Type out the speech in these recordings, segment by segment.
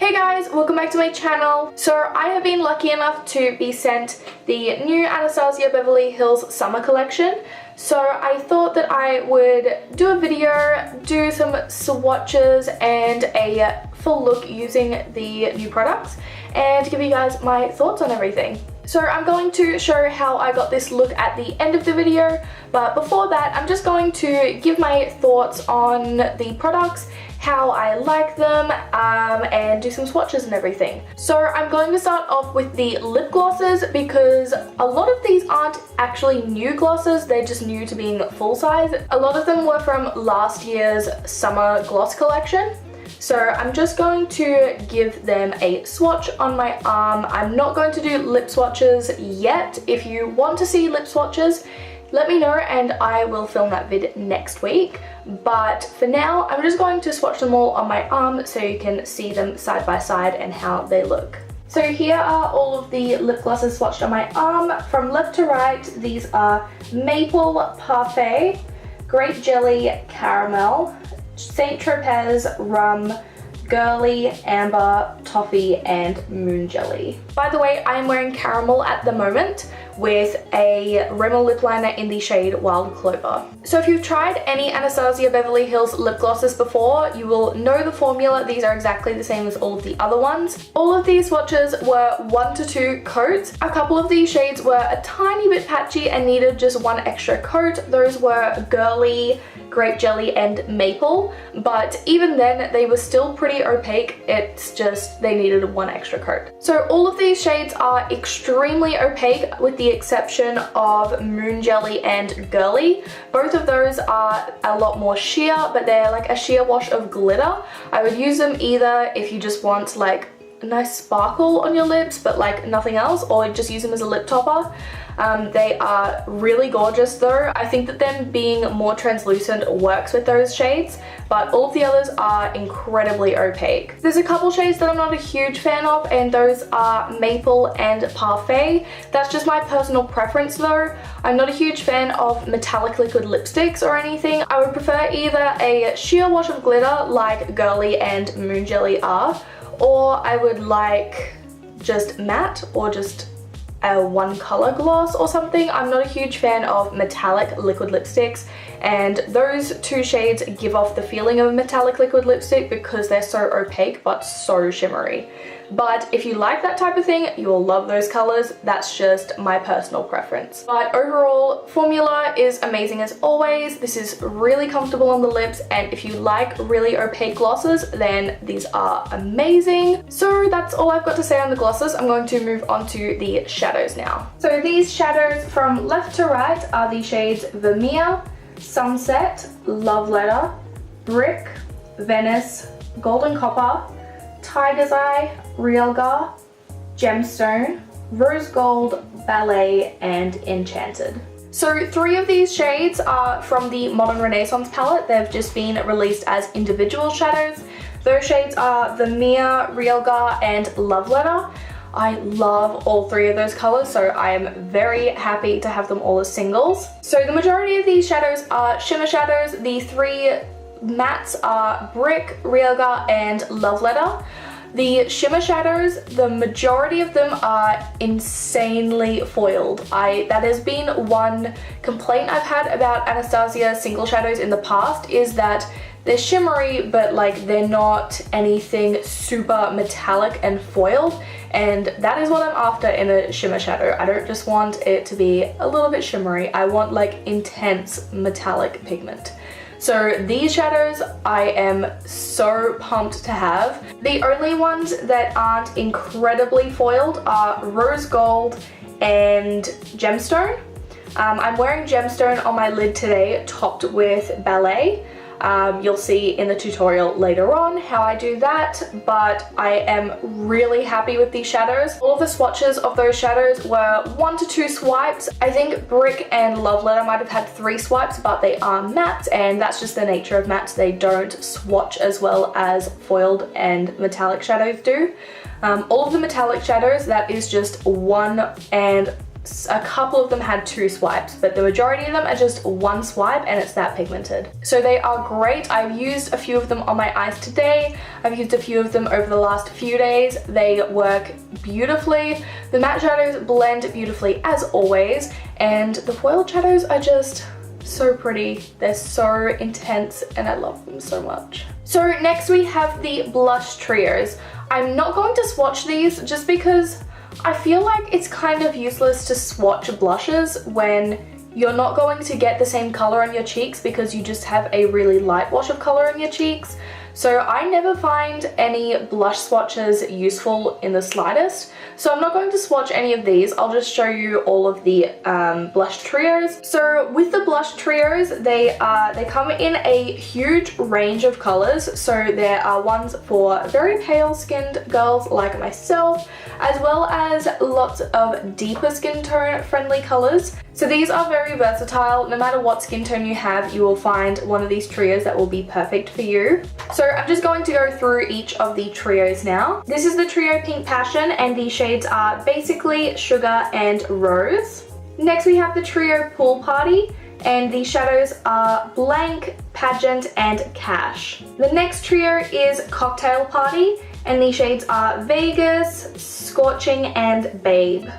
Hey guys, welcome back to my channel. So I have been lucky enough to be sent the new Anastasia Beverly Hills summer collection. So I thought that I would do a video, do some swatches and a full look using the new products and give you guys my thoughts on everything. So I'm going to show how I got this look at the end of the video, but before that I'm just going to give my thoughts on the products, how I like them, and do some swatches and everything. So I'm going to start off with the lip glosses because a lot of these aren't actually new glosses, they're just new to being full size. A lot of them were from last year's summer gloss collection. So I'm just going to give them a swatch on my arm. I'm not going to do lip swatches yet. If you want to see lip swatches, let me know and I will film that vid next week. But for now, I'm just going to swatch them all on my arm so you can see them side by side and how they look. So here are all of the lip glosses swatched on my arm. From left to right, these are Maple, Parfait, Grape Jelly, Caramel, St. Tropez, Rum, Girly, Amber, Toffee, and Moon Jelly. By the way, I am wearing Caramel at the moment with a Rimmel lip liner in the shade Wild Clover. So if you've tried any Anastasia Beverly Hills lip glosses before, you will know the formula. These are exactly the same as all of the other ones. All of these swatches were 1 to 2 coats. A couple of these shades were a tiny bit patchy and needed just one extra coat. Those were Girly, Grape Jelly, and Maple, but even then they were still pretty opaque. It's just they needed one extra coat. So all of these shades are extremely opaque with the exception of Moon Jelly and Girly. Both of those are a lot more sheer, but they're like a sheer wash of glitter. I would use them either if you just want like a nice sparkle on your lips but like nothing else, or just use them as a lip topper. They are really gorgeous though. I think that them being more translucent works with those shades, but all of the others are incredibly opaque. There's a couple shades that I'm not a huge fan of, and those are Maple and Parfait. That's just my personal preference though. I'm not a huge fan of metallic liquid lipsticks or anything. I would prefer either a sheer wash of glitter like Girly and Moon Jelly are, or I would like just matte or just a one color gloss or something. I'm not a huge fan of metallic liquid lipsticks, and those two shades give off the feeling of a metallic liquid lipstick because they're so opaque but so shimmery. But if you like that type of thing, you will love those colors. That's just my personal preference. But overall, formula is amazing as always. This is really comfortable on the lips, and if you like really opaque glosses, then these are amazing. So that's all I've got to say on the glosses. I'm going to move on to the shadows now. So these shadows from left to right are the shades Vermeer, Sunset, Loveletter, Brick, Venice, Golden Copper, Tiger's Eye, Realgar, Gemstone, Rose Gold, Ballet, and Enchanted. So 3 of these shades are from the Modern Renaissance palette. They've just been released as individual shadows. Those shades are Vermeer, Realgar, and Loveletter. I love all 3 of those colors, so I am very happy to have them all as singles. So the majority of these shadows are Shimmer Shadows. The 3 mattes are Brick, Realgar, and Loveletter. The Shimmer Shadows, the majority of them are insanely foiled. That has been one complaint I've had about Anastasia single shadows in the past, is that they're shimmery but like they're not anything super metallic and foiled, and that is what I'm after in a shimmer shadow. I don't just want it to be a little bit shimmery, I want like intense metallic pigment. So these shadows I am so pumped to have. The only ones that aren't incredibly foiled are Rose Gold and Gemstone. I'm wearing Gemstone on my lid today, topped with Ballet. You'll see in the tutorial later on how I do that, but I am really happy with these shadows. All of the swatches of those shadows were 1 to 2 swipes. I think Brick and Loveletter might have had 3 swipes, but they are mattes, and that's just the nature of mattes. They don't swatch as well as foiled and metallic shadows do. All of the metallic shadows, that is just 1 and a couple of them had 2 swipes, but the majority of them are just 1 swipe and it's that pigmented. So they are great. I've used a few of them on my eyes today. I've used a few of them over the last few days. They work beautifully. The matte shadows blend beautifully as always, and the foiled shadows are just so pretty. They're so intense and I love them so much. So next we have the blush trios. I'm not going to swatch these just because I feel like it's kind of useless to swatch blushes when you're not going to get the same color on your cheeks because you just have a really light wash of color on your cheeks. So I never find any blush swatches useful in the slightest. So I'm not going to swatch any of these. I'll just show you all of the blush trios. So with the blush trios, they come in a huge range of colors. So there are ones for very pale skinned girls like myself, as well as lots of deeper skin tone friendly colors. So these are very versatile. No matter what skin tone you have, you will find one of these trios that will be perfect for you. So I'm just going to go through each of the trios now. This is the trio Pink Passion, and the shades are basically Sugar and Rose. Next we have the trio Pool Party, and the shadows are Blank, Pageant, and Kash. The next trio is Cocktail Party, and the shades are Vegas, Scorching, and Babe.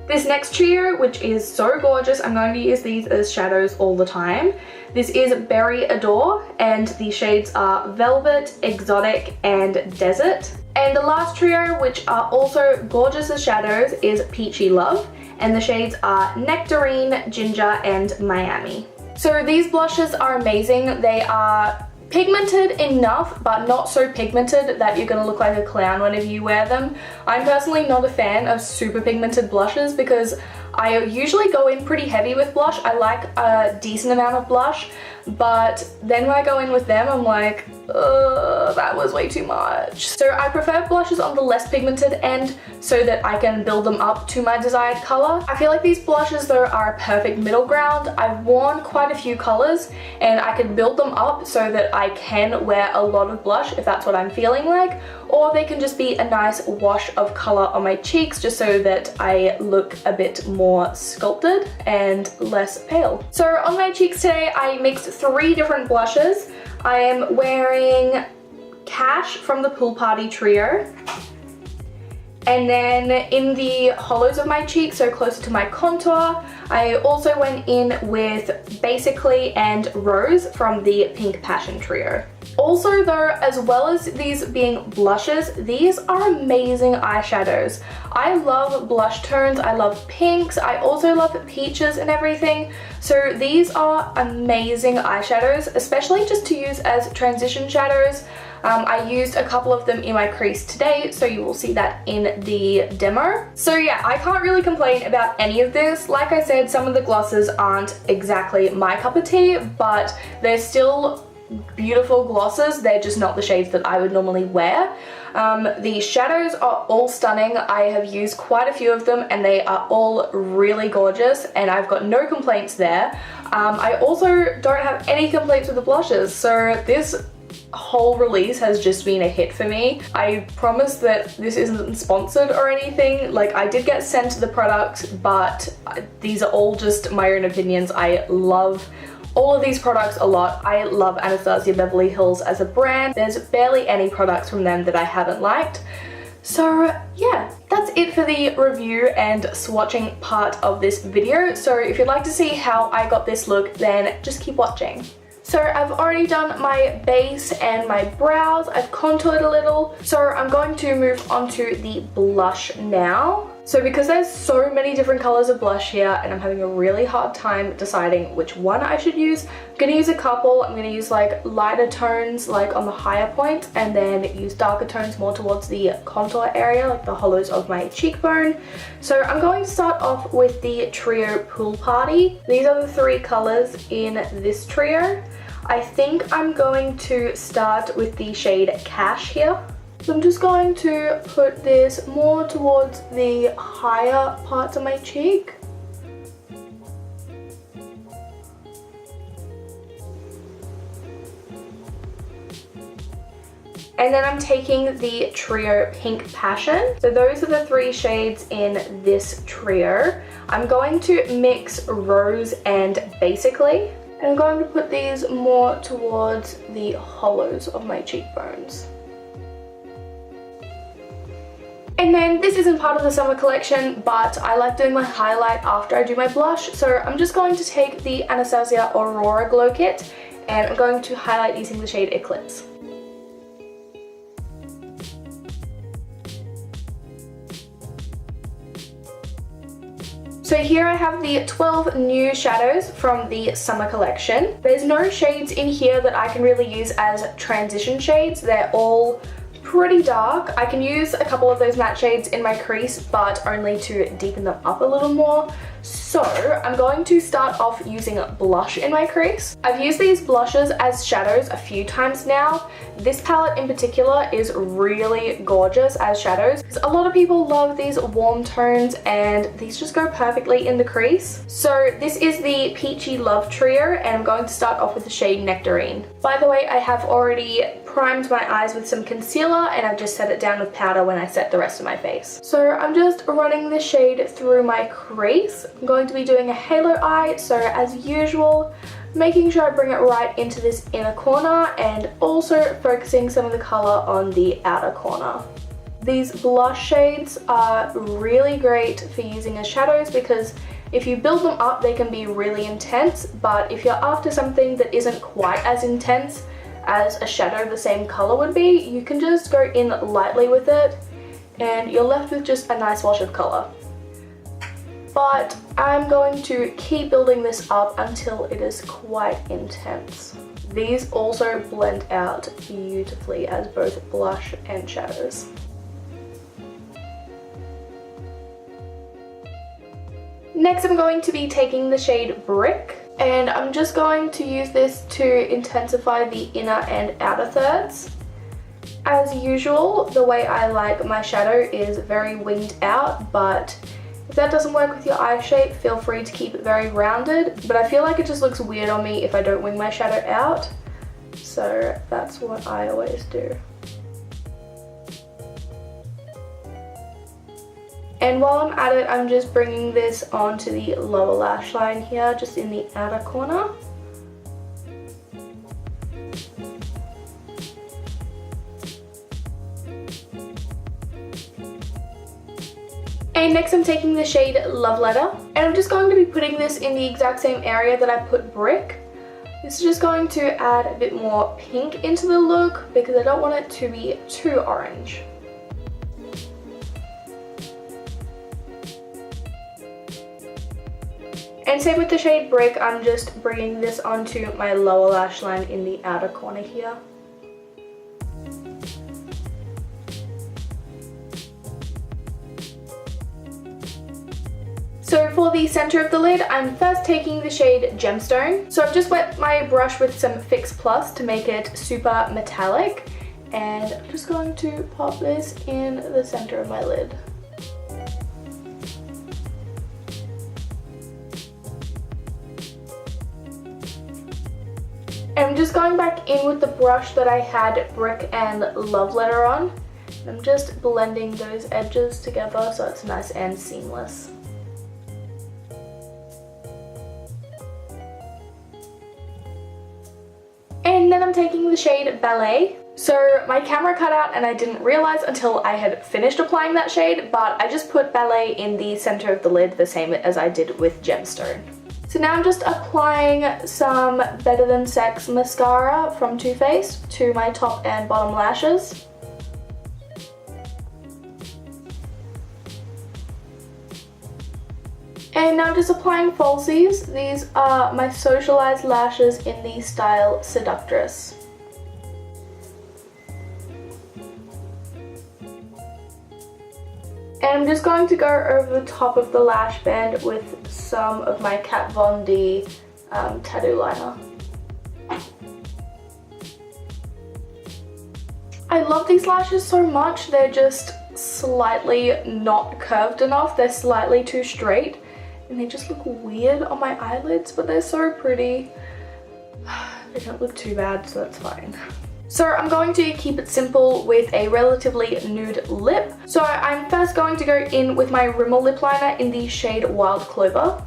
This next trio, which is so gorgeous, I'm going to use these as shadows all the time. This is Berry Adore, and the shades are Velvet, Exotic, and Desert. And the last trio, which are also gorgeous as shadows, is Peachy Love, and the shades are Nectarine, Ginger, and Miami. So these blushes are amazing. They are pigmented enough, but not so pigmented that you're gonna look like a clown whenever you wear them. I'm personally not a fan of super pigmented blushes because I usually go in pretty heavy with blush. I like a decent amount of blush, but then when I go in with them, I'm like, that was way too much. So I prefer blushes on the less pigmented end so that I can build them up to my desired color. I feel like these blushes though are a perfect middle ground. I've worn quite a few colors and I can build them up so that I can wear a lot of blush if that's what I'm feeling like, or they can just be a nice wash of color on my cheeks just so that I look a bit more sculpted and less pale. So on my cheeks today, I mixed 3 different blushes. I am wearing Kash from the Pool Party trio. And then in the hollows of my cheeks, so closer to my contour, I also went in with Basically and Rose from the Pink Passion trio. Also though, as well as these being blushes, these are amazing eyeshadows. I love blush tones, I love pinks, I also love peaches and everything. So these are amazing eyeshadows, especially just to use as transition shadows. I used a couple of them in my crease today, so you will see that in the demo. So yeah, I can't really complain about any of this. Like I said, some of the glosses aren't exactly my cup of tea, but they're still beautiful glosses. They're just not the shades that I would normally wear. The shadows are all stunning. I have used quite a few of them and they are all really gorgeous and I've got no complaints there. I also don't have any complaints with the blushes, so this whole release has just been a hit for me. I promise that this isn't sponsored or anything. Like, I did get sent the products, but these are all just my own opinions. I love all of these products a lot. I love Anastasia Beverly Hills as a brand. There's barely any products from them that I haven't liked. So yeah, that's it for the review and swatching part of this video. So if you'd like to see how I got this look, then just keep watching. So I've already done my base and my brows. I've contoured a little. So I'm going to move on to the blush now. So because there's so many different colors of blush here and I'm having a really hard time deciding which one I should use, I'm going to use a couple. I'm going to use like lighter tones like on the higher points and then use darker tones more towards the contour area, like the hollows of my cheekbone. So I'm going to start off with the trio Pool Party. These are the 3 colors in this trio. I think I'm going to start with the shade Kash here. So I'm just going to put this more towards the higher parts of my cheek. And then I'm taking the Trio Pink Passion. So those are the 3 shades in this trio. I'm going to mix Rose and Basically. And I'm going to put these more towards the hollows of my cheekbones. And then this isn't part of the summer collection, but I like doing my highlight after I do my blush. So I'm just going to take the Anastasia Aurora Glow Kit and I'm going to highlight using the shade Eclipse. So here I have the 12 new shadows from the summer collection. There's no shades in here that I can really use as transition shades. They're all pretty dark. I can use a couple of those matte shades in my crease, but only to deepen them up a little more. So I'm going to start off using blush in my crease. I've used these blushes as shadows a few times now. This palette in particular is really gorgeous as shadows. A lot of people love these warm tones and these just go perfectly in the crease. So this is the Peachy Love Trio and I'm going to start off with the shade Nectarine. By the way, I have already primed my eyes with some concealer and I've just set it down with powder when I set the rest of my face. So I'm just running the shade through my crease. I'm going to be doing a halo eye, so as usual, making sure I bring it right into this inner corner and also focusing some of the color on the outer corner. These blush shades are really great for using as shadows because if you build them up, they can be really intense, but if you're after something that isn't quite as intense as a shadow the same color would be, you can just go in lightly with it and you're left with just a nice wash of color. But I'm going to keep building this up until it is quite intense. These also blend out beautifully as both blush and shadows. Next I'm going to be taking the shade Brick. And I'm just going to use this to intensify the inner and outer thirds. As usual, the way I like my shadow is very winged out, but if that doesn't work with your eye shape, feel free to keep it very rounded. But I feel like it just looks weird on me if I don't wing my shadow out. So that's what I always do. And while I'm at it, I'm just bringing this onto the lower lash line here, just in the outer corner. And next I'm taking the shade Loveletter, and I'm just going to be putting this in the exact same area that I put Brick. This is just going to add a bit more pink into the look because I don't want it to be too orange. And same with the shade Brick, I'm just bringing this onto my lower lash line in the outer corner here. So for the center of the lid, I'm first taking the shade Gemstone. So I've just wet my brush with some Fix Plus to make it super metallic. And I'm just going to pop this in the center of my lid. And I'm just going back in with the brush that I had Brick and Loveletter on. I'm just blending those edges together so it's nice and seamless. And then I'm taking the shade Ballet. So my camera cut out and I didn't realize until I had finished applying that shade, but I just put Ballet in the center of the lid the same as I did with Gemstone. So now I'm just applying some Better Than Sex mascara from Too Faced to my top and bottom lashes. And now I'm just applying falsies. These are my socialized lashes in the style Seductress. And I'm just going to go over the top of the lash band with some of my Kat Von D tattoo liner. I love these lashes so much. They're just slightly not curved enough. They're slightly too straight and they just look weird on my eyelids, but they're so pretty. They don't look too bad, so that's fine. So I'm going to keep it simple with a relatively nude lip. So I'm first going to go in with my Rimmel lip liner in the shade Wild Clover.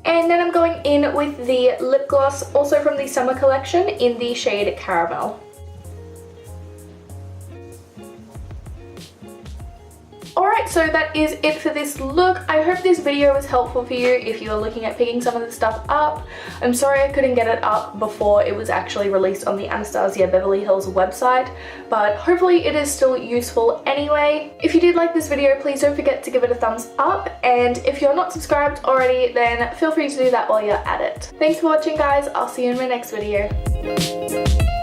And then I'm going in with the lip gloss, also from the summer collection, in the shade Caramel. Alright, so that is it for this look. I hope this video was helpful for you if you are looking at picking some of this stuff up. I'm sorry I couldn't get it up before it was actually released on the Anastasia Beverly Hills website, but hopefully it is still useful anyway. If you did like this video, please don't forget to give it a thumbs up, and if you're not subscribed already, then feel free to do that while you're at it. Thanks for watching, guys. I'll see you in my next video.